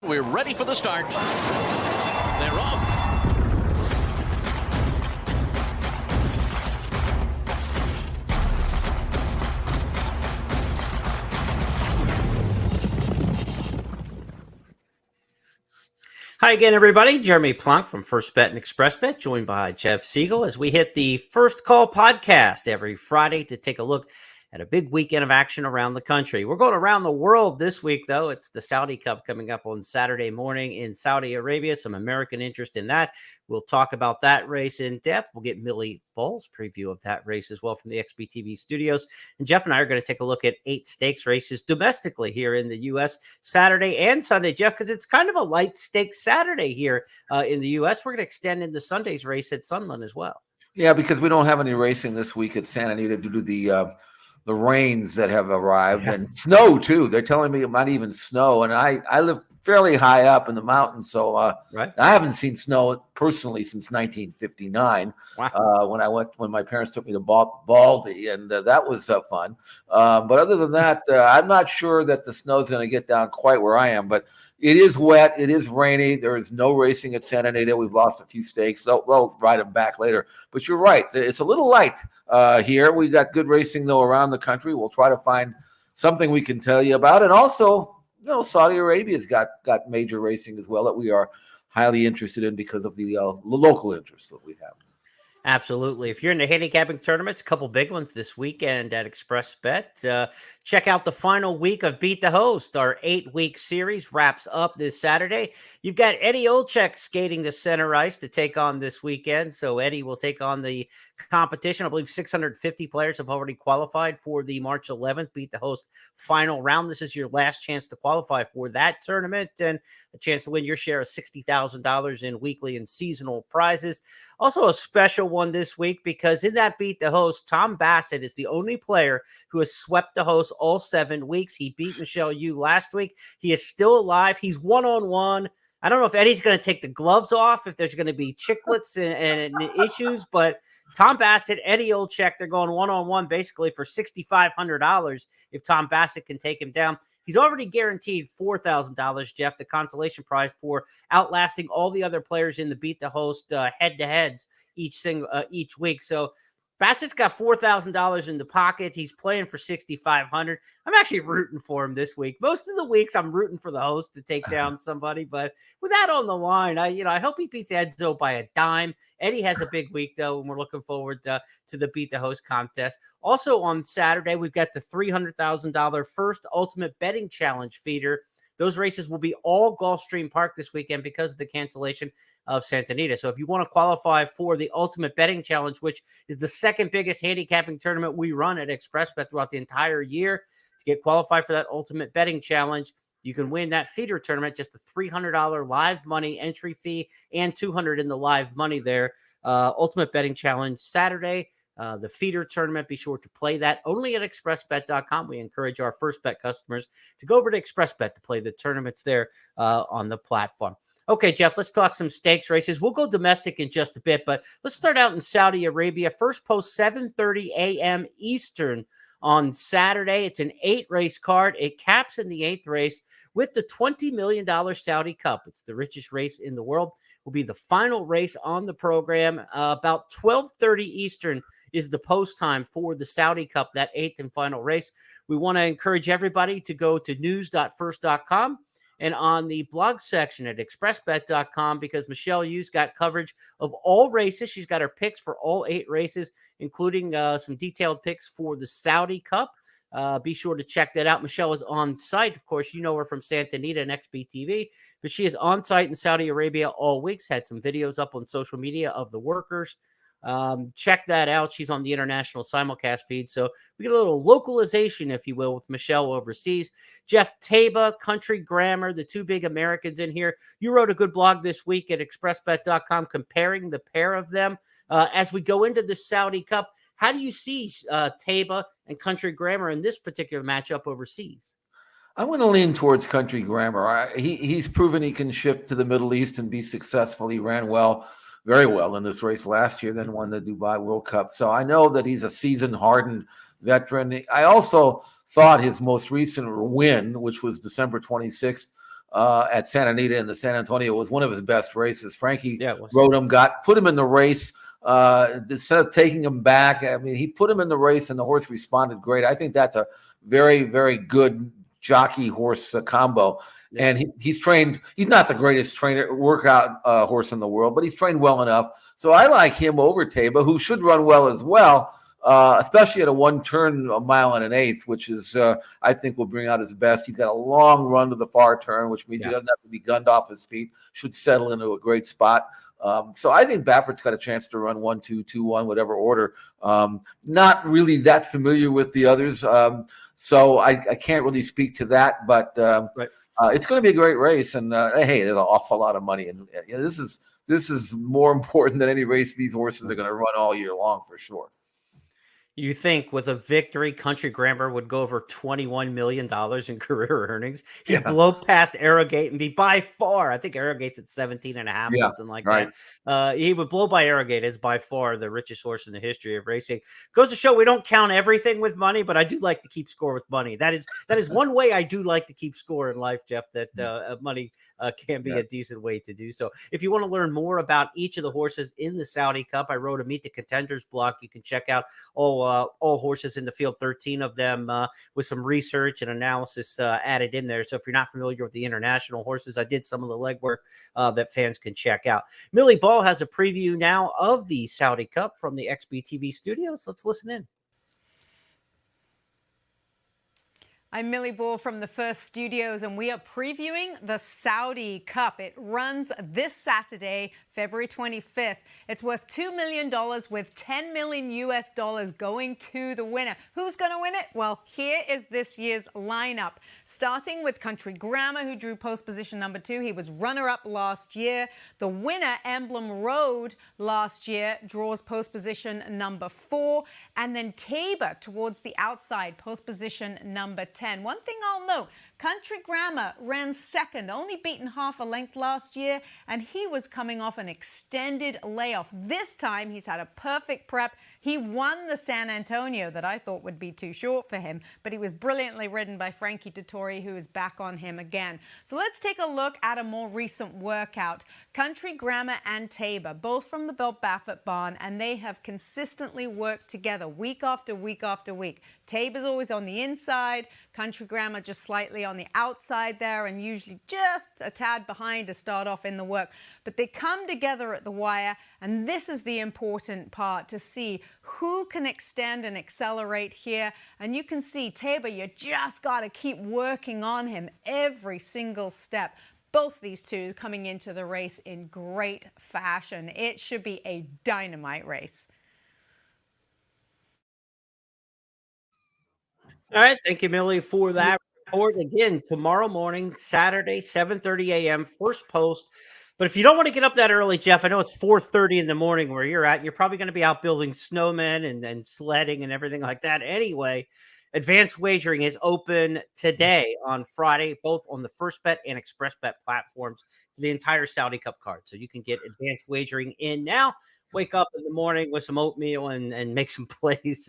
We're ready for the start. They're off. Hi again, everybody. Jeremy Plonk from First Bet and Express Bet, joined by Jeff Siegel as we hit the First Call podcast every Friday to take a look at a big weekend of action around the country. We're going around the world this week, though. It's the Saudi Cup coming up on Saturday morning in Saudi Arabia. Some American interest in that. We'll talk about that race in depth. We'll get Millie Ball's preview of that race as well from the XBTV studios. And Jeff and I are going to take a look at 8 stakes races domestically here in the U.S. Saturday and Sunday, Jeff, because it's kind of a light stakes Saturday here in the U.S. We're going to extend into Sunday's race at Sunland as well. Yeah, because we don't have any racing this week at Santa Anita due to the rains that have arrived and snow too. They're telling me it might even snow, and I live fairly high up in the mountains, so I haven't seen snow personally since 1959. Wow. When my parents took me to Baldy, and that was fun. But other than that, I'm not sure that the snow is going to get down quite where I am. But it is wet, it is rainy. There is no racing at Santa Anita. We've lost a few stakes, so we'll ride them back later. But you're right, it's a little light here. We got good racing though around the country. We'll try to find something we can tell you about, and also, Saudi Arabia's got major racing as well that we are highly interested in because of the local interests that we have. Absolutely. If you're in the handicapping tournaments, a couple big ones this weekend at Express Bet. Check out the final week of Beat the Host. Our 8-week series wraps up this Saturday. You've got Eddie Olczyk skating the center ice to take on this weekend. So Eddie will take on the competition. I believe 650 players have already qualified for the March 11th Beat the Host final round. This is your last chance to qualify for that tournament and a chance to win your share of $60,000 in weekly and seasonal prizes. Also a special one this week because in that Beat the Host, Tom Bassett is the only player who has swept the host all 7 weeks. He beat Michelle Yu last week. He is still alive. He's one-on-one. I don't know if Eddie's going to take the gloves off, if there's going to be chicklets and issues, but Tom Bassett, Eddie Olczyk, they're going one-on-one basically for $6,500 if Tom Bassett can take him down. He's already guaranteed $4,000, Jeff, the consolation prize for outlasting all the other players in the Beat the Host head-to-heads each week. So Bassett's got $4,000 in the pocket. He's playing for $6,500. I'm actually rooting for him this week. Most of the weeks I'm rooting for the host to take down somebody, but with that on the line, I hope he beats Edzo by a dime. Eddie has a big week though, and we're looking forward to the Beat the Host contest. Also on Saturday, we've got the $300,000 First Ultimate Betting Challenge feeder. Those races will be all Gulfstream Park this weekend because of the cancellation of Santa Anita. So if you want to qualify for the Ultimate Betting Challenge, which is the second biggest handicapping tournament we run at ExpressBet throughout the entire year, to get qualified for that Ultimate Betting Challenge, you can win that feeder tournament, just a $300 live money entry fee and $200 in the live money there. Ultimate Betting Challenge Saturday. The feeder tournament, be sure to play that only at expressbet.com. We encourage our First Bet customers to go over to ExpressBet to play the tournaments there on the platform. Okay, Jeff, let's talk some stakes races. We'll go domestic in just a bit, but let's start out in Saudi Arabia. First post 7:30 a.m. Eastern on Saturday. It's an 8-race card. It caps in the 8th race with the $20 million Saudi Cup. It's the richest race in the world. Will be the final race on the program. About 12:30 Eastern is the post time for the Saudi Cup, that 8th and final race. We want to encourage everybody to go to news.first.com and on the blog section at expressbet.com because Michelle Yu's got coverage of all races. She's got her picks for all 8 races, including some detailed picks for the Saudi Cup. Be sure to check that out. Michelle is on site. Of course, you know her from Santa Anita and XBTV, but she is on site in Saudi Arabia all week. Had some videos up on social media of the workers. Check that out. She's on the international simulcast feed. So we get a little localization, if you will, with Michelle overseas. Jeff Taba, Country Grammar, the 2 big Americans in here. You wrote a good blog this week at expressbet.com comparing the pair of them. As we go into the Saudi Cup, how do you see Taba and Country Grammar in this particular matchup overseas? I'm going to lean towards Country Grammar. He's proven he can shift to the Middle East and be successful. He ran very well in this race last year, then won the Dubai World Cup. So I know that he's a seasoned, hardened veteran. I also thought his most recent win, which was December 26th at Santa Anita in the San Antonio was one of his best races. Frankie Yeah, it was. rode him, put him in the race. Instead of taking him back, I mean, he put him in the race and the horse responded great. I think that's a very, very good jockey horse combo. Yeah. And he's trained. He's not the greatest workout horse in the world, but he's trained well enough. So I like him over Taba, who should run well as well, especially at a 1-turn, a mile and an eighth, which is, I think, will bring out his best. He's got a long run to the far turn, which means he doesn't have to be gunned off his feet, should settle into a great spot. So I think Baffert's got a chance to run 1-2, 2-1, whatever order. Not really that familiar with the others. So I can't really speak to that, but Right. It's going to be a great race. And hey, there's an awful lot of money. And this is more important than any race these horses are going to run all year long for sure. You think with a victory, Country Grammar would go over $21 million in career earnings? He'd blow past Arrogate and be by far, I think Arrogate's at 17 and a half, something like that. He would blow by Arrogate as by far the richest horse in the history of racing. Goes to show we don't count everything with money, but I do like to keep score with money. That is one way I do like to keep score in life, Jeff, that money can be a decent way to do so. If you want to learn more about each of the horses in the Saudi Cup, I wrote a Meet the Contenders blog. You can check out all horses in the field, 13 of them with some research and analysis added in there. So if you're not familiar with the international horses, I did some of the legwork that fans can check out. Millie Ball has a preview now of the Saudi Cup from the XBTV studios. Let's listen in. I'm Millie Ball from the First Studios, and we are previewing the Saudi Cup. It runs this Saturday, February 25th. It's worth $2 million with $10 million US going to the winner. Who's going to win it? Well, here is this year's lineup. Starting with Country Grammar, who drew post position number 2. He was runner-up last year. The winner, Emblem Road, last year, draws post position number 4. And then Tabor towards the outside, post position number 10. One thing I'll note, Country Grammar ran second, only beaten half a length last year, and he was coming off an extended layoff. This time, he's had a perfect prep. He won the San Antonio that I thought would be too short for him, but he was brilliantly ridden by Frankie Dettori, who is back on him again. So let's take a look at a more recent workout. Country Grammar and Tabor, both from the Belt Baffert barn, and they have consistently worked together week after week after week. Tabor's always on the inside, Country Grammar just slightly on the outside there, and usually just a tad behind to start off in the work. But they come together at the wire, and this is the important part to see who can extend and accelerate here. And you can see Tabor, you just got to keep working on him every single step. Both these two coming into the race in great fashion. It should be a dynamite race. All right. Thank you, Millie, for that report. Again, tomorrow morning, Saturday, 7:30 a.m., first post. But if you don't want to get up that early, Jeff, I know it's 4:30 in the morning where you're at. You're probably going to be out building snowmen and sledding and everything like that. Anyway, advanced wagering is open today on Friday, both on the First Bet and Express Bet platforms for the entire Saudi Cup card. So you can get advanced wagering in now. Wake up in the morning with some oatmeal and make some plays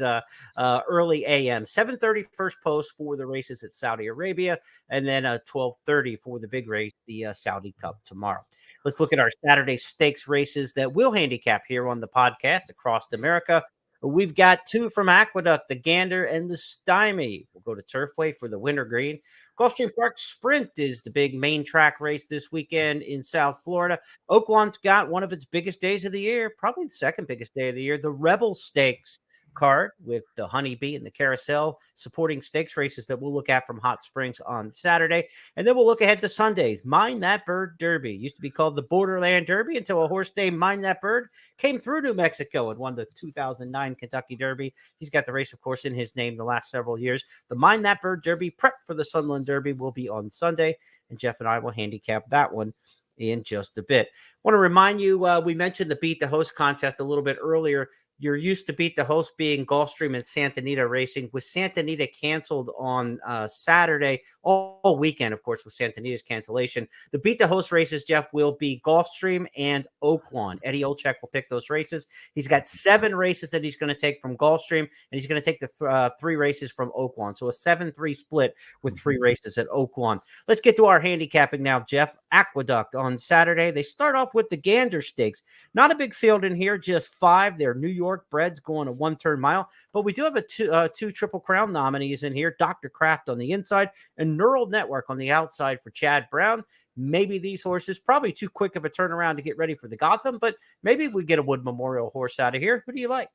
early a.m. 7:30 first post for the races at Saudi Arabia, and then 12:30 for the big race, the Saudi Cup tomorrow. Let's look at our Saturday stakes races that we'll handicap here on the podcast across America. We've got 2 from Aqueduct, the Gander and the Stymie. We'll go to Turfway for the Wintergreen. Gulfstream Park Sprint is the big main track race this weekend in South Florida. Oaklawn's got one of its biggest days of the year, probably the second biggest day of the year, the Rebel Stakes card with the Honeybee and the Carousel supporting stakes races that we'll look at from Hot Springs on Saturday. And then we'll look ahead to Sundays. Mind That Bird Derby used to be called the Borderland Derby until a horse named Mind That Bird came through New Mexico and won the 2009 Kentucky Derby. He's got the race, of course, in his name the last several years. The Mind That Bird Derby prep for the Sunland Derby will be on Sunday, and Jeff and I will handicap that one in just a bit. I want to remind you, we mentioned the Beat the Host contest a little bit earlier. you're used to Beat the Host being Gulfstream and Santa Anita racing. With Santa Anita canceled on Saturday, all weekend, of course, with Santa Anita's cancellation, the Beat the Host races, Jeff, will be Gulfstream and Oaklawn. Eddie Olczyk will pick those races. He's got 7 races that he's going to take from Gulfstream, and he's going to take the 3 races from Oaklawn. So a 7-3 split with 3 races at Oaklawn. Let's get to our handicapping now, Jeff. Aqueduct on Saturday. They start off with the Gander Stakes. Not a big field in here, just 5. They're New York breds going a 1-turn mile, but we do have two Triple Crown nominees in here, Dr. Kraft on the inside and Neural Network on the outside for Chad Brown. Maybe these horses, probably too quick of a turnaround to get ready for the Gotham, but maybe we get a Wood Memorial horse out of here. Who do you like?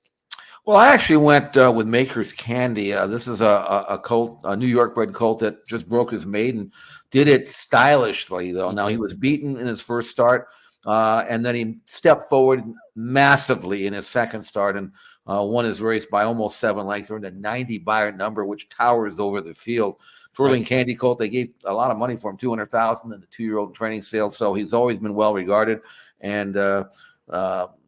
Well, I actually went with Maker's Candy. This is a colt, a New York bred colt that just broke his maiden. Did it stylishly, though. Now, he was beaten in his first start, and then he stepped forward massively in his second start and won his race by almost 7 lengths, earned a 90 Byron number, which towers over the field. Twirling Candy colt, they gave a lot of money for him, $200,000 in the 2-year-old training sale, so he's always been well regarded. And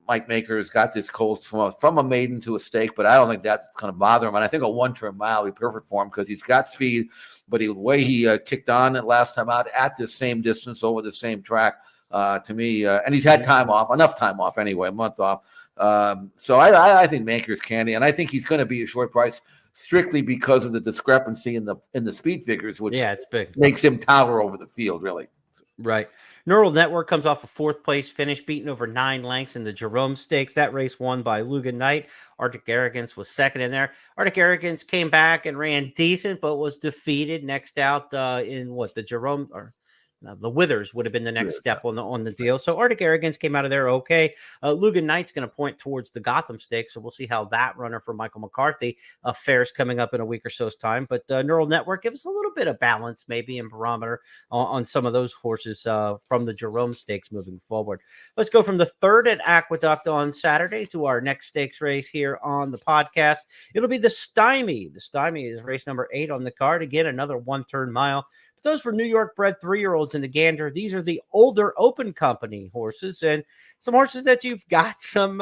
Mike Maker's got this colt from a maiden to a stake, but I don't think that's going to bother him. And I think a 1-turn mile will be perfect for him because he's got speed, but the way he kicked on it last time out at the same distance over the same track, to me, and he's had time off, enough time off anyway, a month off. So I think Maker's Candy, and I think he's going to be a short price strictly because of the discrepancy in the speed figures, which it's big, makes him tower over the field, really. Right. Neural Network comes off a 4th place finish, beaten over 9 lengths in the Jerome Stakes. That race won by Lugan Knight. Arctic Arrogance was second in there. Arctic Arrogance came back and ran decent, but was defeated next out in the Jerome or the Withers would have been the next step on the deal. So Arctic Arrogance came out of there okay. Lugan Knight's going to point towards the Gotham Stakes, so we'll see how that runner for Michael McCarthy fares coming up in a week or so's time. But Neural Network gives us a little bit of balance maybe in barometer on some of those horses from the Jerome Stakes moving forward. Let's go from the 3rd at Aqueduct on Saturday to our next stakes race here on the podcast. It'll be the Stymie. The Stymie is race number 8 on the card. Again, another 1-turn mile. Those were New York bred 3-year-olds in the Gander. These are the older Open Company horses and some horses that you've got some,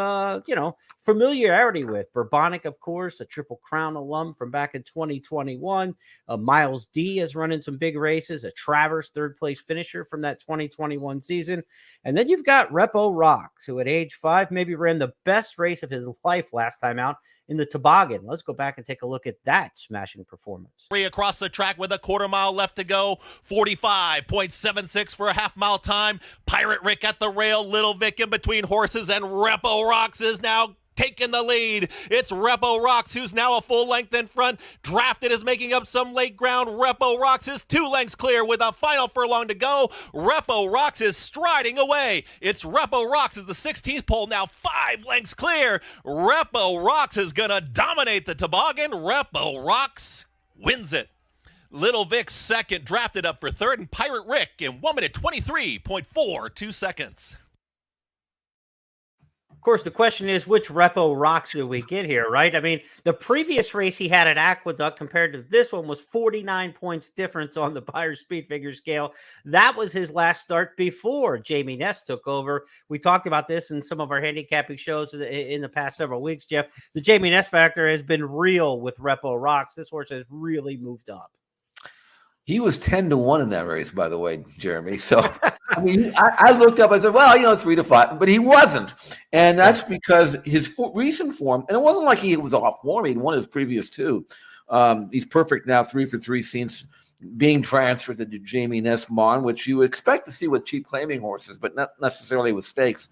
familiarity with. Bourbonic, of course, a Triple Crown alum from back in 2021. Miles D has run in some big races. A Travers 3rd place finisher from that 2021 season. And then you've got Repo Rocks, who at age 5 maybe ran the best race of his life last time out in the Toboggan. Let's go back and take a look at that smashing performance. 3 across the track with a 1/4 mile left to go. 45.76 for a half-mile time. Pirate Rick at the rail. Little Vic in between horses, and Repo Rocks is now taking the lead. It's Repo Rocks who's now a full length in front. Drafted is making up some late ground. Repo Rocks is 2 lengths clear with a final furlong to go. Repo Rocks is striding away. It's Repo Rocks is the 16th pole, now 5 lengths clear. Repo Rocks is going to dominate the toboggan. Repo Rocks wins it. Little Vic second, drafted up for 3rd, and Pirate Rick in 1 minute 23.42 seconds. Of course, the question is, which Repo Rocks do we get here, right? I mean, the previous race he had at Aqueduct compared to this one was 49 points difference on the Beyer speed figure scale. That was his last start before Jamie Ness took over. We talked about this in some of our handicapping shows in the past several weeks, Jeff. The Jamie Ness factor has been real with Repo Rocks. This horse has really moved up. He was 10-1 in that race, by the way, Jeremy. So, I mean, I looked up, I said, well, 3 to 5, but he wasn't. And that's because his recent form, and it wasn't like he was off form. He'd won his previous 2. He's perfect now, 3 for 3 since being transferred to the Jamie Ness barn, which you would expect to see with cheap claiming horses, but not necessarily with stakes.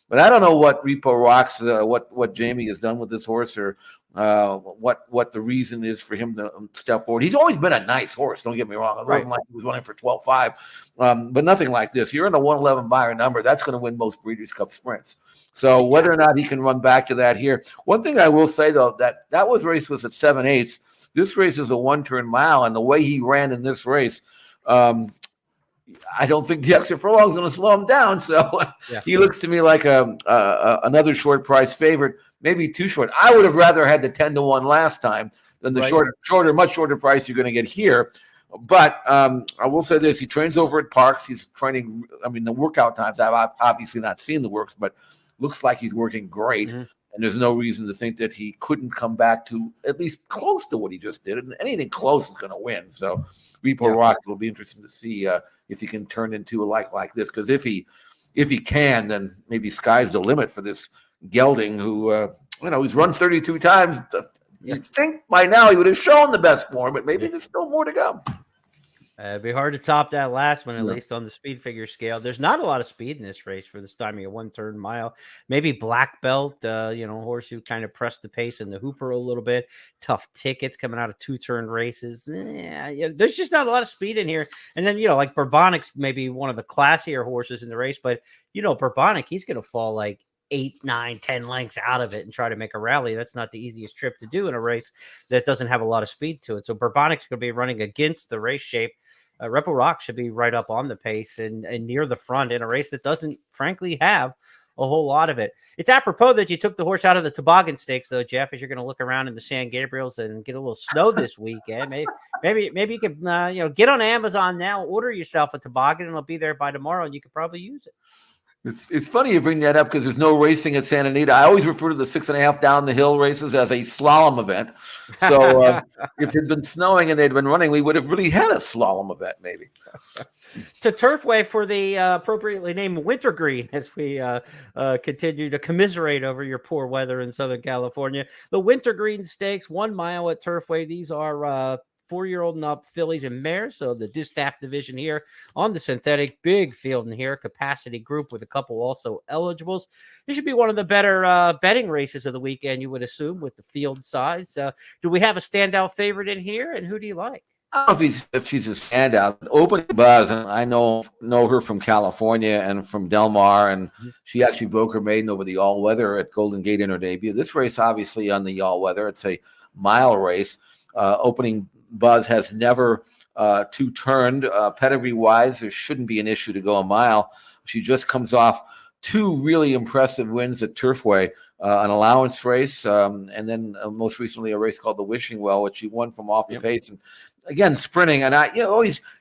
But I don't know what Repo Rocks, what Jamie has done with this horse, or what the reason is for him to step forward. He's always been a nice horse. Don't get me wrong. It wasn't like he was running for 12.5, but nothing like this. You're in a 111 Beyer number. That's going to win most Breeders' Cup sprints. So whether or not he can run back to that here. One thing I will say, though, that race was at 7/8. This race is a 1-turn mile, and the way he ran in this race, I don't think the extra furlong is going to slow him down. So he looks to me like another short price favorite, maybe too short. I would have rather had the 10-1 last time than the much shorter price you're going to get here. But I will say this: he trains over at Parks. He's training. I mean, the workout times, I've obviously not seen the works, but looks like he's working great. Mm-hmm. And there's no reason to think that he couldn't come back to at least close to what he just did. And anything close is going to win. So Repo Rocks will be interesting to see if he can turn into a like this. Because if he can, then maybe sky's the limit for this gelding who, he's run 32 times. You'd think by now he would have shown the best form, but maybe there's still more to go. It'd be hard to top that last one, at least on the speed figure scale. There's not a lot of speed in this race for this time of year, 1/3 mile. Maybe Black Belt, horse who kind of pressed the pace in the Hooper a little bit. Tough tickets coming out of 2-turn races. There's just not a lot of speed in here. And then, like Bourbonic's maybe one of the classier horses in the race, but, Bourbonic, he's going to fall like 8, 9, 10 lengths out of it and try to make a rally. That's not the easiest trip to do in a race that doesn't have a lot of speed to it. So Bourbonic's going to be running against the race shape. Repo Rock should be right up on the pace and near the front in a race that doesn't, frankly, have a whole lot of it. It's apropos that you took the horse out of the Toboggan Stakes, though, Jeff, as you're going to look around in the San Gabriels and get a little snow this weekend. Maybe you could, get on Amazon now, order yourself a toboggan, and it'll be there by tomorrow, and you could probably use it. It's funny you bring that up because there's no racing at Santa Anita. I always refer to the 6.5 down the hill races as a slalom event. So if it had been snowing and they'd been running, we would have really had a slalom event maybe. To Turfway for the appropriately named Wintergreen as we continue to commiserate over your poor weather in Southern California. The Wintergreen Stakes, 1 mile at Turfway. These are 4-year-old and up fillies and mares. So the distaff division here on the synthetic, big field in here, capacity group with a couple also eligibles. This should be one of the better betting races of the weekend, you would assume, with the field size. Do we have a standout favorite in here, and who do you like? I don't know if she's a standout. Opening Buzz, and I know her from California and from Del Mar, and she actually broke her maiden over the all-weather at Golden Gate in her debut. This race, obviously, on the all-weather, it's a mile race. Opening Buzz has never two-turned. Pedigree-wise, there shouldn't be an issue to go a mile. She just comes off 2 really impressive wins at Turfway, an allowance race, and then most recently a race called the Wishing Well, which she won from off the pace. And again, sprinting. And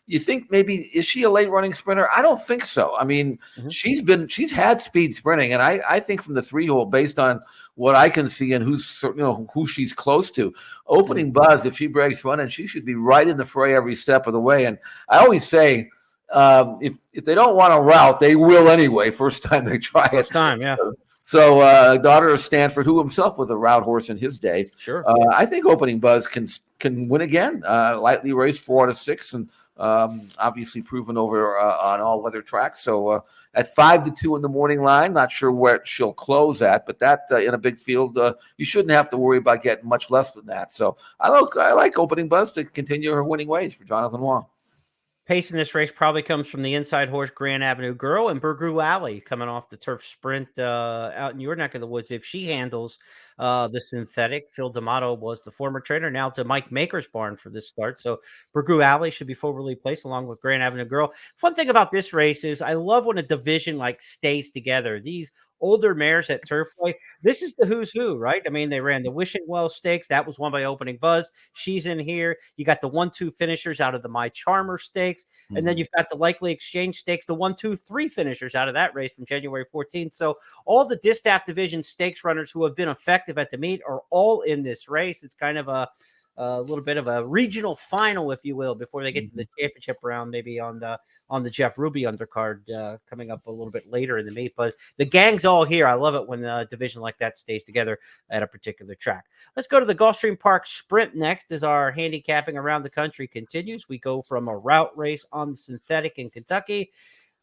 you think maybe, is she a late running sprinter? I don't think so. I mean, she's had speed sprinting. And I think from the 3-hole, based on what I can see and who she's close to, Opening Buzz, if she breaks running, she should be right in the fray every step of the way. And I always say, if they don't want to route, they will anyway. First time they try it. First time, yeah. So daughter of Stanford, who himself was a route horse in his day. Sure. I think Opening Buzz can win again. Lightly raced 4 out of 6, and obviously proven over on all-weather tracks. So at 5-2 in the morning line, not sure where she'll close at, but that in a big field, you shouldn't have to worry about getting much less than that. So I like Opening Buzz to continue her winning ways for Jonathan Wong. Pace in this race probably comes from the inside horse Grand Avenue Girl and Burgoo Alley coming off the turf sprint out in your neck of the woods. If she handles the synthetic, Phil D'Amato was the former trainer, now to Mike Maker's barn for this start. So Burgoo Alley should be forwardly placed along with Grand Avenue Girl. Fun thing about this race is I love when a division stays together. These older mares at Turfway, this is the who's who, right? I mean, they ran the Wishing Well Stakes. That was won by Opening Buzz. She's in here. You got the 1-2 finishers out of the My Charmer Stakes. And then you've got the Likely Exchange Stakes, the 1-2-3 finishers out of that race from January 14th. So all the distaff division stakes runners who have been effective at the meet are all in this race. It's kind of a little bit of a regional final, if you will, before they get to the championship round, maybe on the Jeff Ruby undercard coming up a little bit later in the meet. But the gang's all here. I love it when a division like that stays together at a particular track. Let's go to the Gulfstream Park Sprint next as our handicapping around the country continues. We go from a route race on the synthetic in Kentucky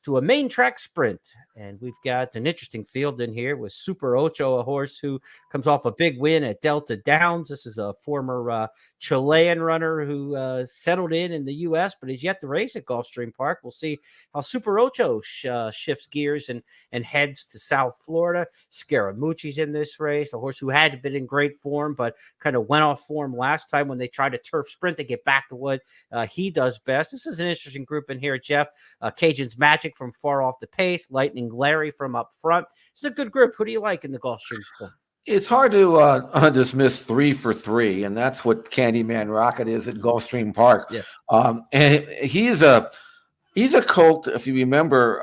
to a main track sprint. And we've got an interesting field in here with Super Ocho, a horse who comes off a big win at Delta Downs. This is a former Chilean runner who settled in the U.S., but is yet to race at Gulfstream Park. We'll see how Super Ocho shifts gears and heads to South Florida. Scaramucci's in this race, a horse who had been in great form, but kind of went off form last time when they tried to turf sprint to get back to what he does best. This is an interesting group in here, Jeff. Cajun's Magic from far off the pace, Lightning Larry from up front. It's a good group. Who do you like in the Gulfstream Sprint? It's hard to dismiss 3 for 3, and that's what Candyman Rocket is at Gulfstream Park. Yeah. And he's He's a colt. If you remember,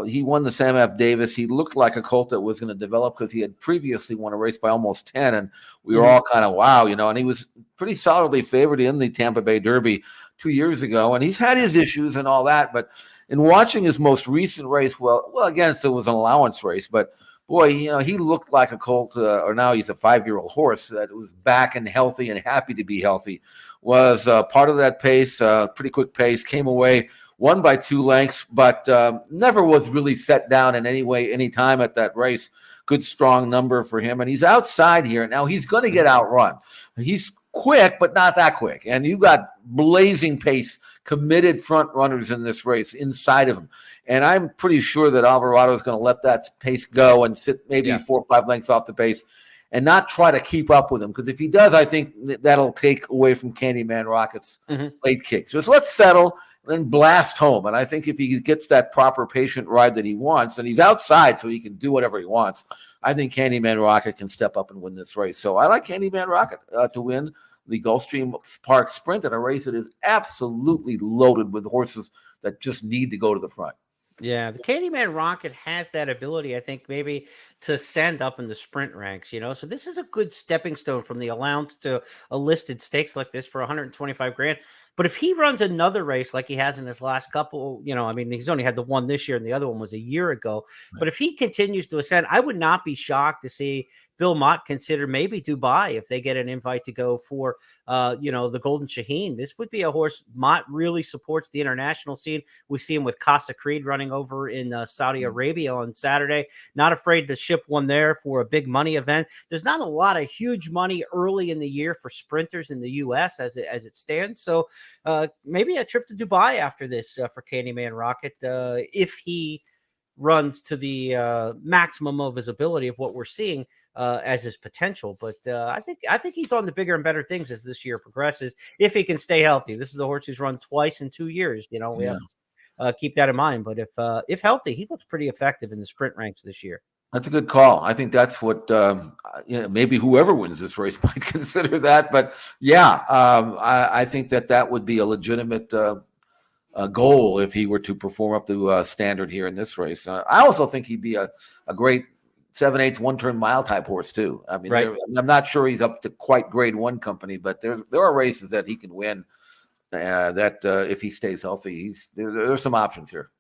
he won the Sam F. Davis. He looked like a colt that was going to develop because he had previously won a race by almost 10, and we were all kind of wow, and he was pretty solidly favored in the Tampa Bay Derby 2 years ago, and he's had his issues and all that. But in watching his most recent race, well, again, so it was an allowance race, but boy, he looked like a colt, or now he's a 5-year-old horse that was back and healthy and happy to be healthy. Was part of that pace, pretty quick pace, came away. Won by 2 lengths, but never was really set down in any way, any time at that race. Good, strong number for him. And he's outside here. Now, he's going to get outrun. He's quick, but not that quick. And you got blazing pace, committed front runners in this race inside of him. And I'm pretty sure that Alvarado is going to let that pace go and sit maybe 4 or 5 lengths off the pace and not try to keep up with him. Because if he does, I think that'll take away from Candyman Rocket's late kick. So let's settle, then blast home. And I think if he gets that proper patient ride that he wants, and he's outside so he can do whatever he wants, I think Candyman Rocket can step up and win this race. So I like Candyman Rocket to win the Gulfstream Park Sprint in a race that is absolutely loaded with horses that just need to go to the front. Yeah, the Candyman Rocket has that ability, I think, maybe to send up in the sprint ranks, So this is a good stepping stone from the allowance to a listed stakes like this for 125 grand. But if he runs another race like he has in his last couple, he's only had the one this year and the other one was a year ago. Right. But if he continues to ascend, I would not be shocked to see Bill Mott consider maybe Dubai if they get an invite to go for, the Golden Shaheen. This would be a horse. Mott really supports the international scene. We see him with Casa Creed running over in Saudi Arabia on Saturday. Not afraid to ship one there for a big money event. There's not a lot of huge money early in the year for sprinters in the U.S. as it stands. So maybe a trip to Dubai after this for Candyman Rocket if he runs to the maximum of his ability of what we're seeing as his potential. But I think he's on the bigger and better things as this year progresses, if he can stay healthy. This is a horse who's run twice in 2 years. We have to keep that in mind. But if healthy, he looks pretty effective in the sprint ranks this year. That's a good call. I think that's what maybe whoever wins this race might consider that. But I think that would be a legitimate goal if he were to perform up to standard here in this race. I also think he'd be a great 7/8 one-turn mile type horse too. I mean, right. I'm not sure he's up to quite grade 1 company, but there are races that he can win. If he stays healthy, there's some options here.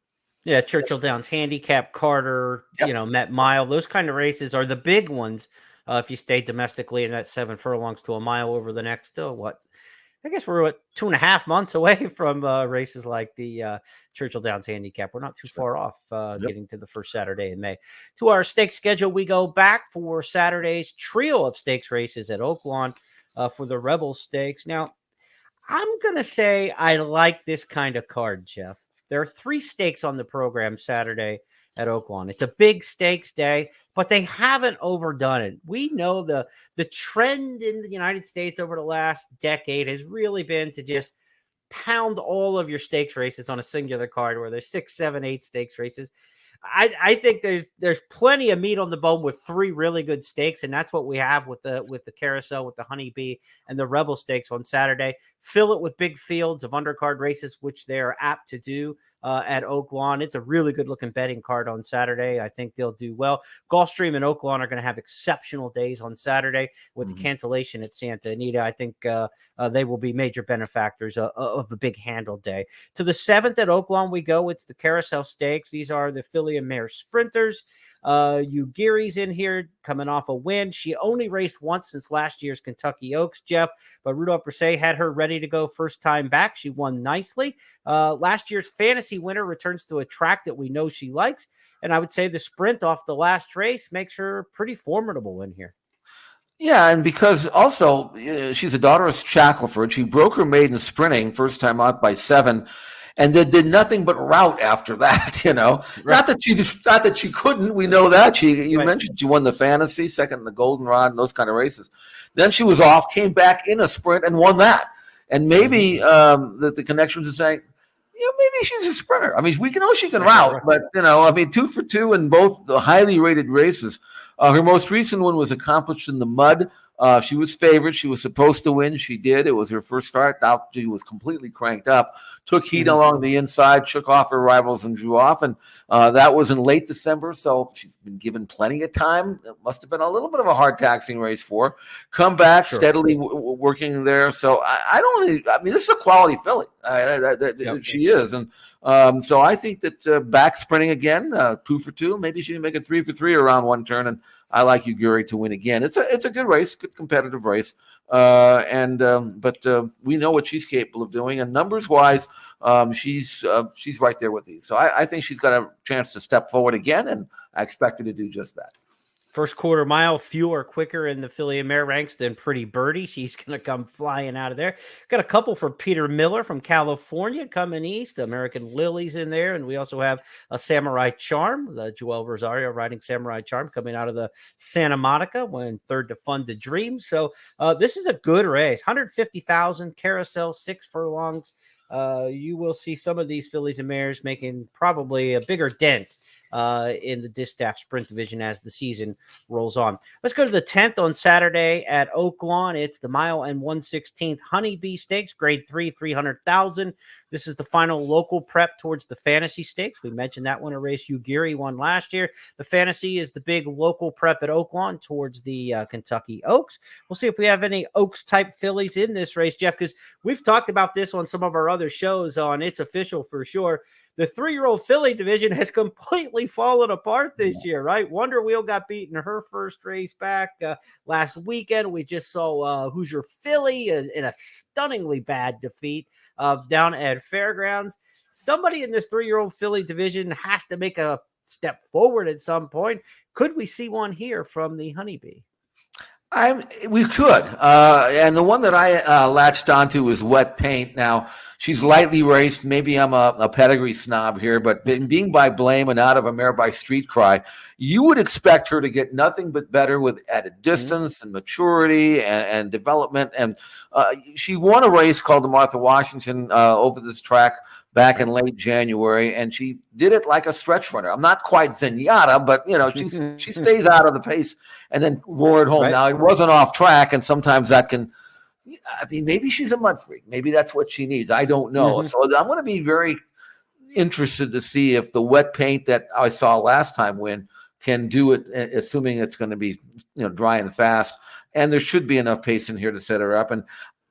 Yeah, Churchill Downs Handicap, Carter, Met Mile. Those kind of races are the big ones. If you stay domestically in that 7 furlongs to a mile over the next, I guess we're 2.5 months away from races like the Churchill Downs Handicap. We're not too far off getting to the first Saturday in May. To our stakes schedule, we go back for Saturday's trio of stakes races at Oaklawn for the Rebel Stakes. Now, I'm going to say I like this kind of card, Jeff. There are 3 stakes on the program Saturday at Oaklawn. It's a big stakes day, but they haven't overdone it. We know the trend in the United States over the last decade has really been to just pound all of your stakes races on a singular card where there's 6, 7, 8 stakes races. I think there's plenty of meat on the bone with 3 really good stakes, and that's what we have with the Carousel, with the Honeybee, and the Rebel Stakes on Saturday. Fill it with big fields of undercard races, which they are apt to do at Oaklawn. It's a really good-looking betting card on Saturday. I think they'll do well. Gulfstream and Oaklawn are going to have exceptional days on Saturday with the cancellation at Santa Anita. I think they will be major benefactors of the big handle day. To the 7th at Oaklawn we go. It's the Carousel Stakes. These are the Filly and Mare sprinters. Ugiri's in here coming off a win. She only raced once since last year's Kentucky Oaks, Jeff, but Rudolph Brisset had her ready to go first time back. She won nicely. Last year's fantasy winner returns to a track that we know she likes, and I would say the sprint off the last race makes her pretty formidable in here. Yeah, and because also she's a daughter of Shackelford. She broke her maiden sprinting first time out by 7. And then did nothing but route after that, Right. Not that she couldn't. We know that you mentioned she won the fantasy, second in the goldenrod, and those kind of races. Then she was off, came back in a sprint, and won that. And maybe the connections are saying, maybe she's a sprinter. I mean, we know she can route, but 2 for 2 in both the highly rated races. Her most recent one was accomplished in the mud She was favored. She was supposed to win. She did. It was her first start. Now she was completely cranked up. Took heat along the inside, shook off her rivals, and drew off. And that was in late December, so she's been given plenty of time. It must have been a little bit of a hard taxing race for her. Come back, steadily working there. So I mean, this is a quality filly. She is. And so I think that back sprinting again, 2 for 2. Maybe she can make it 3 for 3 around one turn. And I like Uguri to win again. It's a good race, good competitive race. But we know what she's capable of doing. And numbers wise, she's right there with these. So I think she's got a chance to step forward again. And I expect her to do just that. First quarter mile, fewer quicker in the filly and mare ranks than Pretty Birdie. She's going to come flying out of there. Got a couple for Peter Miller from California coming east. American Lily's in there. And we also have a Samurai Charm, the Joel Rosario riding Samurai Charm coming out of the Santa Monica, when third to Fun to Dream. So this is a good race. 150,000 carousel, 6 furlongs. You will see some of these fillies and mares making probably a bigger dent in the Distaff Sprint Division as the season rolls on. Let's go to the 10th on Saturday at Oak Lawn. It's the mile and 1/16th Honeybee Stakes, grade 3, 300,000. This is the final local prep towards the Fantasy Stakes. We mentioned that one, a race Ugiri won last year. The Fantasy is the big local prep at Oak Lawn towards the Kentucky Oaks. We'll see if we have any Oaks type fillies in this race, Jeff, because we've talked about this on some of our other shows on It's Official for sure. The 3-year-old filly division has completely fallen apart this year, right? Wonder Wheel got beaten her first race back last weekend. We just saw Hoosier Filly in a stunningly bad defeat down at Fairgrounds. Somebody in this 3-year-old filly division has to make a step forward at some point. Could we see one here from the Honeybee? We could. And the one that I latched onto is Wet Paint. Now, she's lightly raced. Maybe I'm a pedigree snob here, but being by Blame and out of a mare by Street Cry, you would expect her to get nothing but better with added distance and maturity and development. And she won a race called the Martha Washington over this track back in late January, and she did it like a stretch runner. I'm not quite Zenyatta, but she stays out of the pace and then roared home. Right. Now it wasn't off track, and sometimes that can. I mean, maybe she's a mud freak. Maybe that's what she needs. I don't know. So I'm going to be very interested to see if the Wet Paint that I saw last time win can do it, assuming it's going to be dry and fast. And there should be enough pace in here to set her up. And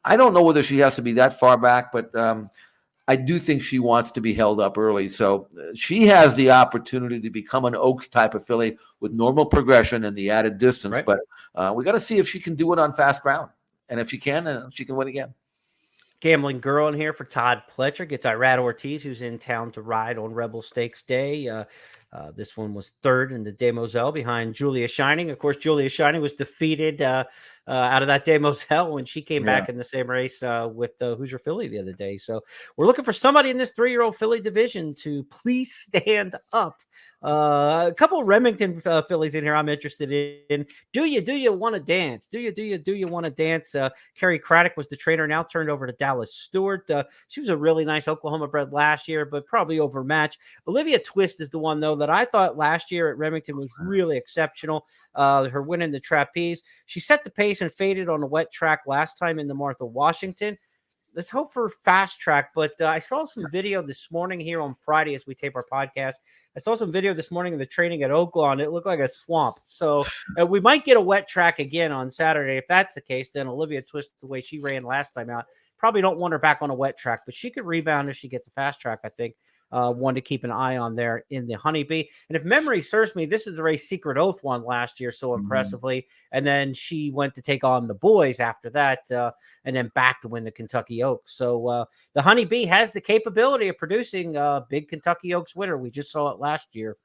I don't know whether she has to be that far back, but I do think she wants to be held up early. So she has the opportunity to become an Oaks type of filly with normal progression and the added distance. Right. But we got to see if she can do it on fast ground. And if she can, she can win again. Gambling Girl in here for Todd Pletcher. Gets Irad Ortiz, who's in town to ride on Rebel Stakes Day. This one was third in the Demoiselle behind Julia Shining. Of course, Julia Shining was defeated out of that Demoiselle when she came back in the same race with the Hoosier Filly the other day. So we're looking for somebody in this 3-year-old filly division to please stand up. A couple of Remington fillies in here I'm interested in. Do you want to dance? Do you want to dance? Carrie Craddock was the trainer, now turned over to Dallas Stewart. She was a really nice Oklahoma bred last year, but probably overmatched. Olivia Twist is the one, though, that I thought last year at Remington was really exceptional. Her win in the trapeze. She set the pace and faded on a wet track last time in the Martha Washington. Let's hope for fast track. But I saw some video this morning here on Friday as we tape our podcast. I saw some video this morning of the training at Oak Lawn. It looked like a swamp. So we might get a wet track again on Saturday. If that's the case, then Olivia Twist, the way she ran last time out, probably don't want her back on a wet track, but she could rebound if she gets a fast track, I think. One to keep an eye on there in the Honeybee. And if memory serves me, this is the race Secret Oath won last year so impressively. And then she went to take on the boys after that and then back to win the Kentucky Oaks. So the Honeybee has the capability of producing a big Kentucky Oaks winner. We just saw it last year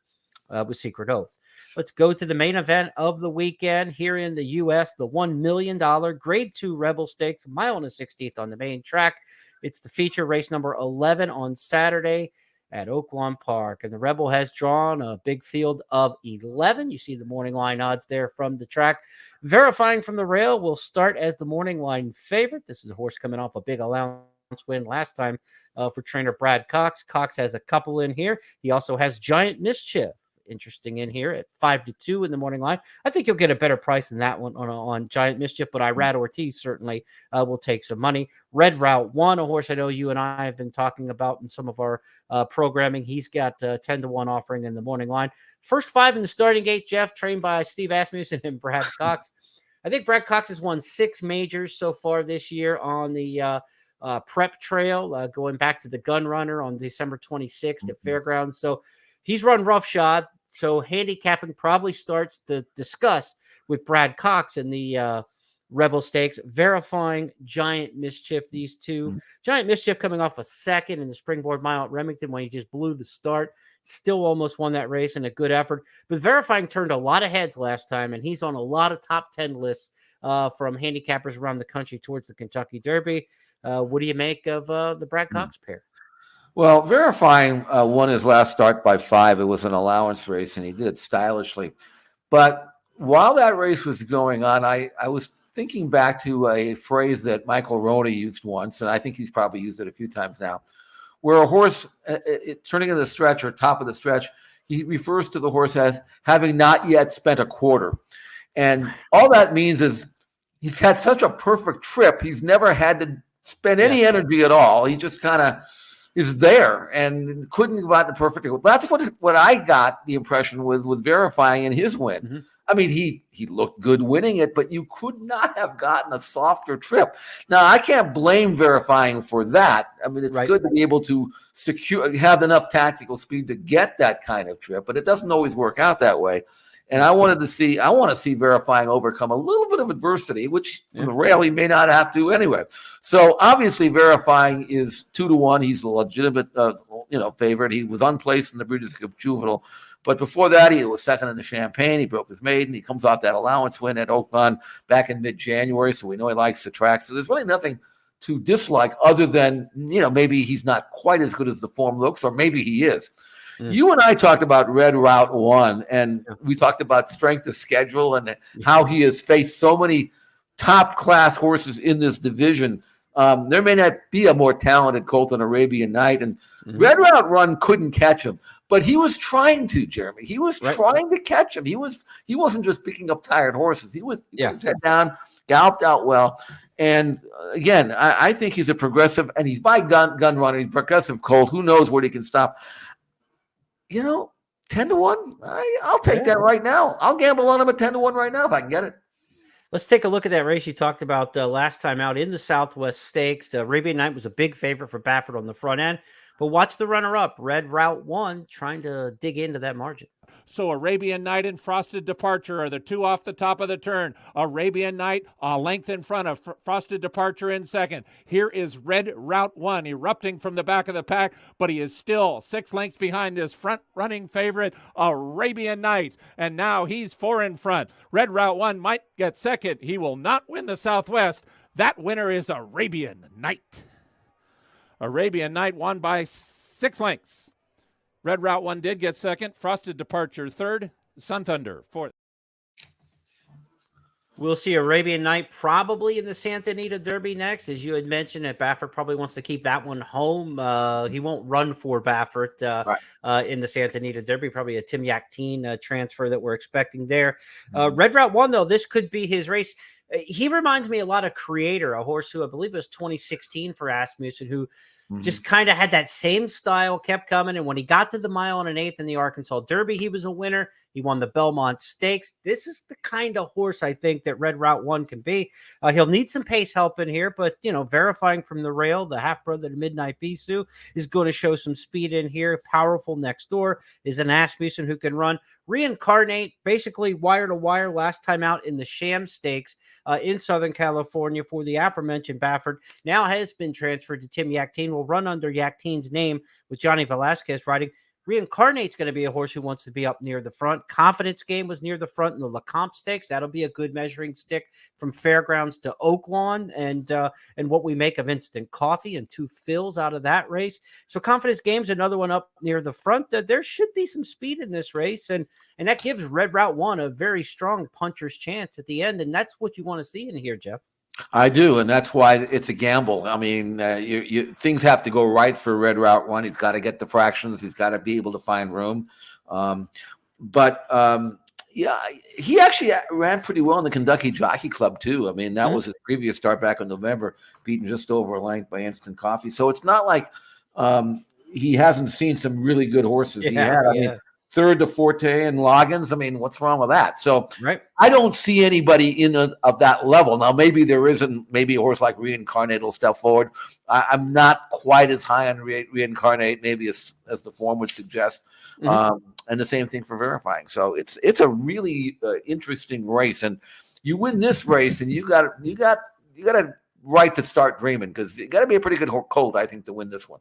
with Secret Oath. Let's go to the main event of the weekend here in the U.S., the $1 million Grade 2 Rebel Stakes, mile and a 16th on the main track. It's the feature race number 11 on Saturday at Oak Lawn Park. And the Rebel has drawn a big field of 11. You see the morning line odds there from the track. Verifying from the rail will start as the morning line favorite. This is a horse coming off a big allowance win last time for trainer Brad Cox. Cox has a couple in here. He also has Giant Mischief interesting in here at 5-2 in the morning line. I think you'll get a better price than that one on Giant Mischief, but Irad Ortiz certainly will take some money. Red Route 1, a horse I know you and I have been talking about in some of our programming. He's got 10-1 offering in the morning line. First 5 in the starting gate, Jeff, trained by Steve Asmussen and Brad Cox. I think Brad Cox has won 6 majors so far this year on the prep trail, going back to the Gun Runner on December 26th at Fairgrounds. So he's run roughshod. So handicapping probably starts to discuss with Brad Cox in the Rebel Stakes, verifying Giant Mischief. These two, Giant Mischief coming off a second in the Springboard Mile at Remington when he just blew the start. Still almost won that race in a good effort. But verifying turned a lot of heads last time, and he's on a lot of top 10 lists from handicappers around the country towards the Kentucky Derby. What do you make of the Brad Cox pair? Well, verifying won his last start by 5. It was an allowance race, and he did it stylishly. But while that race was going on, I was thinking back to a phrase that Michael Roney used once, and I think he's probably used it a few times now, where a horse turning into the stretch or top of the stretch, he refers to the horse as having not yet spent a quarter. And all that means is he's had such a perfect trip. He's never had to spend any energy at all. He just kind of is there and couldn't have gotten perfect. That's what I got the impression with verifying in his win. Mm-hmm. I mean, he looked good winning it, but you could not have gotten a softer trip. Now, I can't blame verifying for that. I mean, it's good to be able to have enough tactical speed to get that kind of trip, but it doesn't always work out that way. And I want to see verifying overcome a little bit of adversity, which from the rail he may not have to anyway. So obviously verifying is 2-1. He's a legitimate, favorite. He was unplaced in the Breeders' Cup Juvenile, but before that he was second in the Champagne. He broke his maiden. He comes off that allowance win at Oakland back in mid-January, so we know he likes the track. So there's really nothing to dislike other than maybe he's not quite as good as the form looks, or maybe he is. You and I talked about Red Route 1, and we talked about strength of schedule and how he has faced so many top-class horses in this division. There may not be a more talented colt than Arabian Night, and Red Route 1 couldn't catch him. But he was trying to, Jeremy. He was trying to catch him. He wasn't just picking up tired horses. He was head down, galloped out well. And again, I think he's a progressive, and he's by gun runner, he's progressive colt. Who knows where he can stop? 10-1. I'll take that right now. I'll gamble on him at 10-1 right now if I can get it. Let's take a look at that race you talked about last time out in the Southwest Stakes. Arabian Night was a big favorite for Baffert on the front end, but watch the runner-up, Red Route 1, trying to dig into that margin. So Arabian Night and Frosted Departure are the two off the top of the turn. Arabian Night a length in front of Frosted Departure in second. Here is Red Route 1 erupting from the back of the pack, but he is still 6 lengths behind his front-running favorite, Arabian Night. And now he's 4 in front. Red Route 1 might get second. He will not win the Southwest. That winner is Arabian Night. Arabian Night won by 6 lengths. Red Route 1 did get second. Frosted Departure third. Sun Thunder fourth. We'll see Arabian Night probably in the Santa Anita Derby next. As you had mentioned, Baffert probably wants to keep that one home. He won't run for Baffert in the Santa Anita Derby. Probably a Tim Yakteen transfer that we're expecting there. Red Route 1, though, this could be his race. He reminds me a lot of Creator, a horse who I believe was 2016 for Asmussen, who just kind of had that same style, kept coming. And when he got to the mile and an eighth in the Arkansas Derby, he was a winner. He won the Belmont Stakes. This is the kind of horse I think that Red Route 1 can be. He'll need some pace help in here, but, verifying from the rail, the half-brother to Midnight Bisou is going to show some speed in here. Powerful next door is an Asmussen who can run. Reincarnate, basically wire to wire last time out in the Sham Stakes in Southern California for the aforementioned Baffert. Now has been transferred to Tim Yakteen. Will run under Yakteen's name with Johnny Velasquez riding. Reincarnate's going to be a horse who wants to be up near the front. Confidence Game was near the front in the Lecomte Stakes. That'll be a good measuring stick from Fairgrounds to Oaklawn, and what we make of Instant Coffee and 2 fills out of that race. So Confidence Game's another one up near the front. There should be some speed in this race, and that gives Red Route 1 a very strong puncher's chance at the end, and that's what you want to see in here, Jeff. I do, and that's why it's a gamble. I mean, things have to go right for Red Route 1. He's got to get the fractions. He's got to be able to find room. But yeah, he actually ran pretty well in the Kentucky Jockey Club too. I mean, that was his previous start back in November, beaten just over a length by Instant Coffee. So it's not like he hasn't seen some really good horses. He had, I mean, third to Forte and Loggins. I mean, what's wrong with that? So I don't see anybody of that level. Now, maybe there isn't. Maybe a horse like Reincarnate will step forward. I'm not quite as high on Reincarnate, maybe as the form would suggest. And the same thing for Verifying. So it's a really interesting race, and you win this race, and you got a right to start dreaming, because you got to be a pretty good colt, I think, to win this one.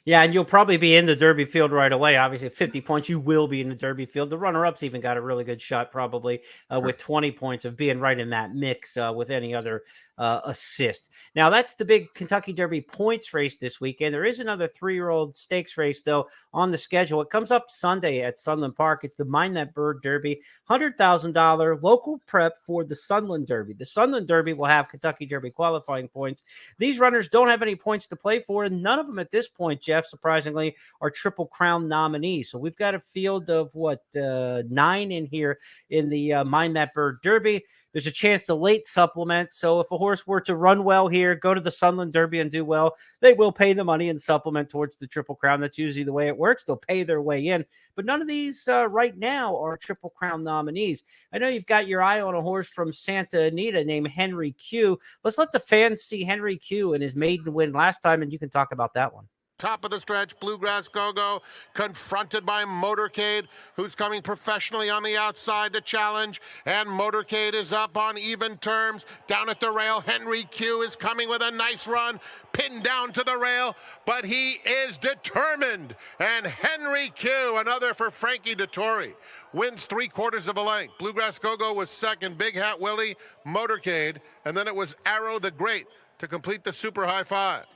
Yeah, and you'll probably be in the Derby field right away. Obviously, at 50 points, you will be in the Derby field. The runner-ups even got a really good shot, probably with 20 points of being right in that mix with any other assist. Now, that's the big Kentucky Derby points race this weekend. There is another 3-year-old stakes race, though, on the schedule. It comes up Sunday at Sunland Park. It's the Mind That Bird Derby, $100,000 local prep for the Sunland Derby. The Sunland Derby will have Kentucky Derby qualifying points. These runners don't have any points to play for, and none of them at this point, Jeff, surprisingly, are Triple Crown nominees. So we've got a field of 9 in here in the Mind That Bird Derby. There's a chance to late supplement. So if a horse were to run well here, go to the Sunland Derby and do well, they will pay the money and supplement towards the Triple Crown. That's usually the way it works. They'll pay their way in. But none of these right now are Triple Crown nominees. I know you've got your eye on a horse from Santa Anita named Henry Q. Let's let the fans see Henry Q and his maiden win last time, and you can talk about that one. Top of the stretch, Bluegrass Go-Go, confronted by Motorcade, who's coming professionally on the outside to challenge, and Motorcade is up on even terms. Down at the rail, Henry Q is coming with a nice run, pinned down to the rail, but he is determined, and Henry Q, another for Frankie Dettori, wins 3/4 of a length. Bluegrass Go-Go was second, Big Hat Willie, Motorcade, and then it was Arrow the Great to complete the super high five.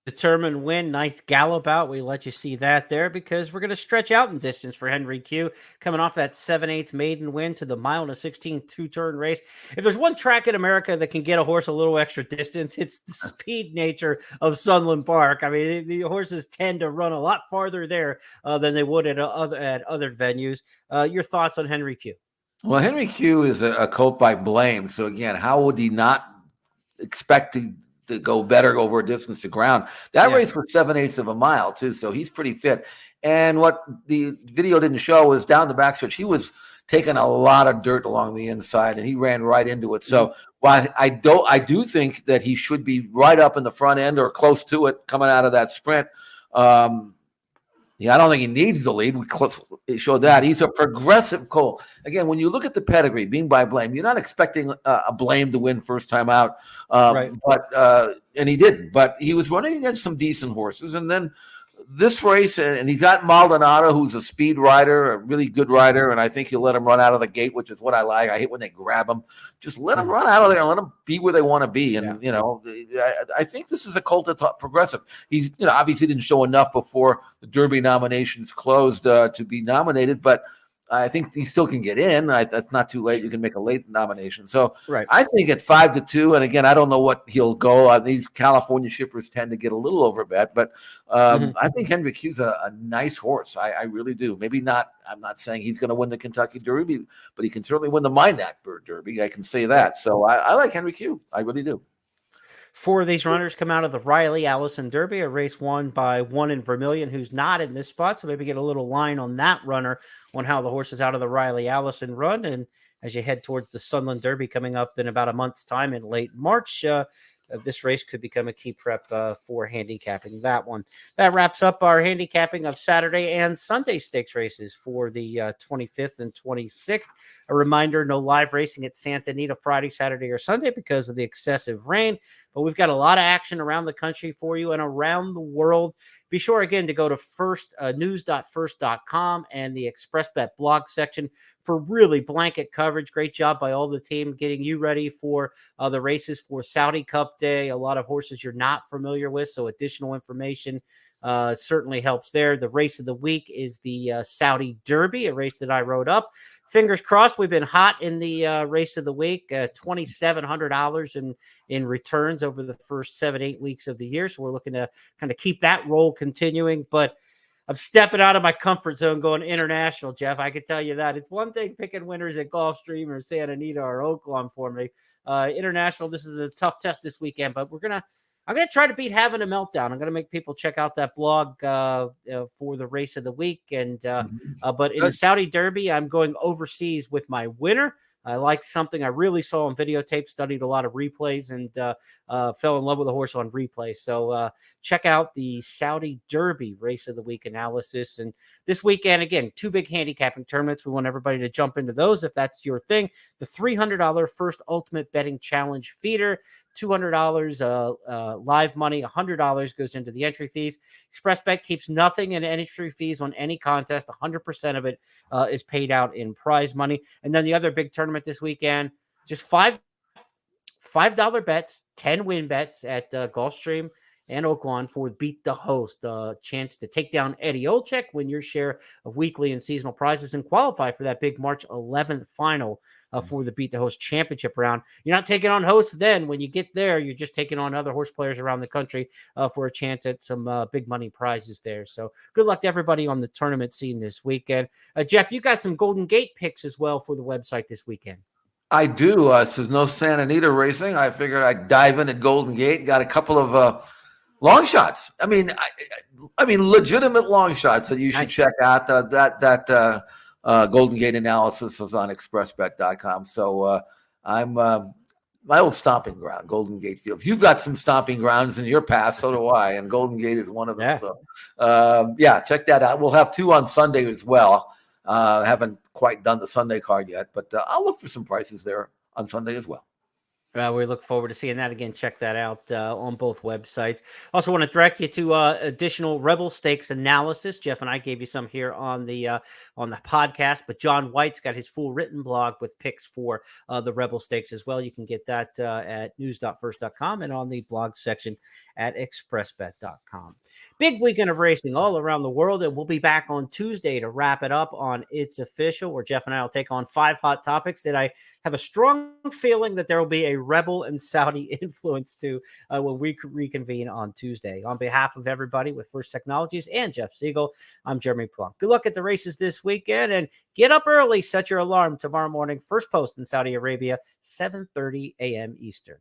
Determined win. Nice gallop out. We let you see that there because we're going to stretch out in distance for Henry Q, coming off that 7/8 maiden win to the 1:16 two-turn race. If there's one track in America that can get a horse a little extra distance, it's the speed nature of Sunland Park. I mean, the horses tend to run a lot farther there than they would at other venues. Your thoughts on Henry Q? Well, Henry Q is a colt by Blame. So again, how would he not expect to go better over a distance to ground? That race was 7/8 of a mile too, so he's pretty fit. And what the video didn't show was down the backstretch, he was taking a lot of dirt along the inside, and he ran right into it. So while I do think that he should be right up in the front end or close to it coming out of that sprint. I don't think he needs the lead. We showed that. He's a progressive colt. Again, when you look at the pedigree, being by Blame, you're not expecting a Blame to win first time out. But and he didn't. But he was running against some decent horses. And then this race, and he got Maldonado, who's a speed rider, a really good rider, and I think he'll let him run out of the gate, which is what I like. I hate when they grab him. Just let him run out of there and let him be where they want to be. And, I think this is a colt that's progressive. He's, obviously didn't show enough before the Derby nominations closed to be nominated, but I think he still can get in. That's not too late. You can make a late nomination. So I think at 5-2, and again, I don't know what he'll go. These California shippers tend to get a little overbet, but I think Henry Q's a nice horse. I really do. Maybe not. I'm not saying he's going to win the Kentucky Derby, but he can certainly win the Mind That Bird Derby. I can say that. So I like Henry Q. I really do. 4 of these runners come out of the Riley Allison Derby, a race won by One in Vermilion, who's not in this spot. So maybe get a little line on that runner on how the horses out of the Riley Allison run. And as you head towards the Sunland Derby coming up in about a month's time in late March, this race could become a key prep for handicapping that one. That wraps up our handicapping of Saturday and Sunday stakes races for the 25th and 26th. A reminder, no live racing at Santa Anita Friday, Saturday, or Sunday because of the excessive rain. But we've got a lot of action around the country for you and around the world. Be sure, again, to go to news.first.com and the ExpressBet blog section for really blanket coverage. Great job by all the team getting you ready for the races for Saudi Cup Day. A lot of horses you're not familiar with, so additional information certainly helps there. The race of the week is the Saudi Derby, a race that I wrote up. Fingers crossed, we've been hot in the race of the week, $2,700 in returns over the first 7-8 weeks of the year. So we're looking to kind of keep that roll continuing. But I'm stepping out of my comfort zone going international, Jeff. I can tell you that. It's one thing picking winners at Gulfstream or Santa Anita or Oaklawn for me. International, this is a tough test this weekend, but I'm going to try to beat having a meltdown. I'm going to make people check out that blog for the race of the week. And but in the Saudi Derby, I'm going overseas with my winner. I like something I really saw on videotape, studied a lot of replays, and fell in love with the horse on replay. So check out the Saudi Derby race of the week analysis. And this weekend, again, 2 big handicapping tournaments. We want everybody to jump into those if that's your thing. The $300 First Ultimate Betting Challenge feeder, $200 live money, $100 goes into the entry fees. ExpressBet keeps nothing in entry fees on any contest. 100% of it is paid out in prize money. And then the other big tournament this weekend, just $5 bets, 10 win bets at Gulfstream and Oaklawn for Beat the Host. Chance to take down Eddie Olczyk, win your share of weekly and seasonal prizes, and qualify for that big March 11th final for the Beat the Host championship round. You're not taking on hosts then. When you get there, you're just taking on other horse players around the country for a chance at some big money prizes there. So good luck to everybody on the tournament scene this weekend. Jeff, you got some Golden Gate picks as well for the website this weekend. I do. Since no Santa Anita racing, I figured I'd dive in at Golden Gate. Got a couple of long shots. I mean, legitimate long shots that you should check out. That Golden Gate analysis is on expressbet.com. So I'm my old stomping ground, Golden Gate Fields. You've got some stomping grounds in your past, so do I, and Golden Gate is one of them. Yeah. So check that out. We'll have 2 on Sunday as well. Haven't quite done the Sunday card yet, but I'll look for some prices there on Sunday as well. We look forward to seeing that again. Check that out on both websites. Also want to direct you to additional Rebel Stakes analysis. Jeff and I gave you some here on the podcast, but John White's got his full written blog with picks for the Rebel Stakes as well. You can get that at news.first.com and on the blog section at expressbet.com. Big weekend of racing all around the world, and we'll be back on Tuesday to wrap it up on It's Official, where Jeff and I will take on 5 hot topics that I have a strong feeling that there will be a Rebel and Saudi influence to when we reconvene on Tuesday. On behalf of everybody with First Technologies and Jeff Siegel, I'm Jeremy Plonk. Good luck at the races this weekend, and get up early. Set your alarm tomorrow morning. First post in Saudi Arabia, 7:30 a.m. Eastern.